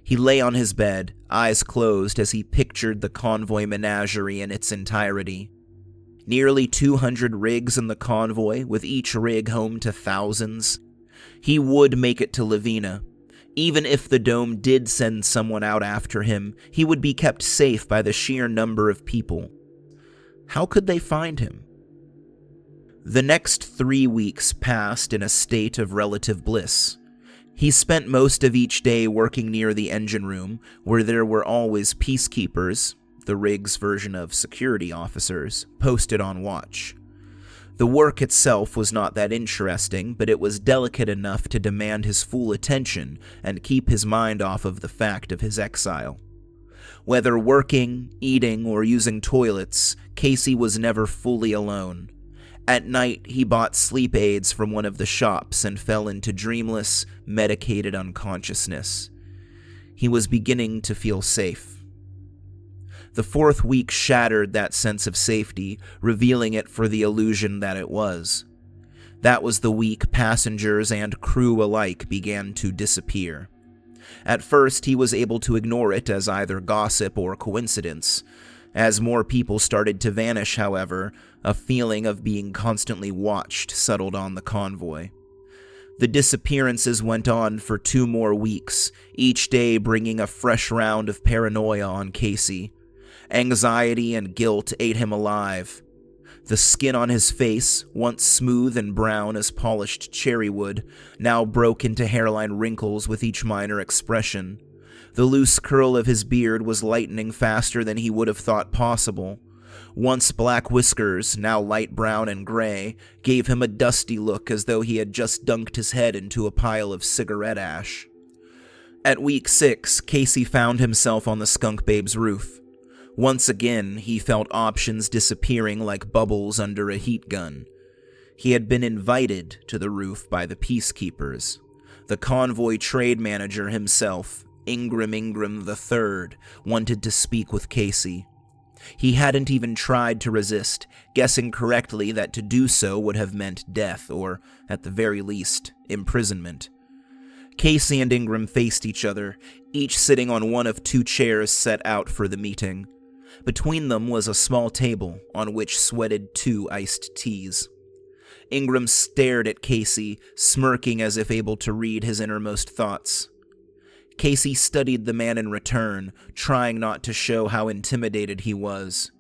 He lay on his bed, eyes closed as he pictured the convoy menagerie in its entirety. Nearly 200 rigs in the convoy, with each rig home to thousands. He would make it to Lavina. Even if the Dome did send someone out after him, he would be kept safe by the sheer number of people. How could they find him? The next 3 weeks passed in a state of relative bliss. He spent most of each day working near the engine room, where there were always peacekeepers, the rig's version of security officers, posted on watch. The work itself was not that interesting, but it was delicate enough to demand his full attention and keep his mind off of the fact of his exile. Whether working, eating, or using toilets, Casey was never fully alone. At night, he bought sleep aids from one of the shops and fell into dreamless, medicated unconsciousness. He was beginning to feel safe. The 4th week shattered that sense of safety, revealing it for the illusion that it was. That was the week passengers and crew alike began to disappear. At first, he was able to ignore it as either gossip or coincidence. As more people started to vanish, however, a feeling of being constantly watched settled on the convoy. The disappearances went on for 2 more weeks, each day bringing a fresh round of paranoia on Casey. Anxiety and guilt ate him alive. The skin on his face, once smooth and brown as polished cherry wood, now broke into hairline wrinkles with each minor expression. The loose curl of his beard was lightening faster than he would have thought possible. Once black whiskers, now light brown and gray, gave him a dusty look as though he had just dunked his head into a pile of cigarette ash. At week 6, Casey found himself on the Skunk Babe's roof. Once again, he felt options disappearing like bubbles under a heat gun. He had been invited to the roof by the peacekeepers. The convoy trade manager himself, Ingram III, wanted to speak with Casey. He hadn't even tried to resist, guessing correctly that to do so would have meant death, or, at the very least, imprisonment. Casey and Ingram faced each other, each sitting on one of 2 chairs set out for the meeting. Between them was a small table, on which sweated 2 iced teas. Ingram stared at Casey, smirking as if able to read his innermost thoughts. Casey studied the man in return, trying not to show how intimidated he was.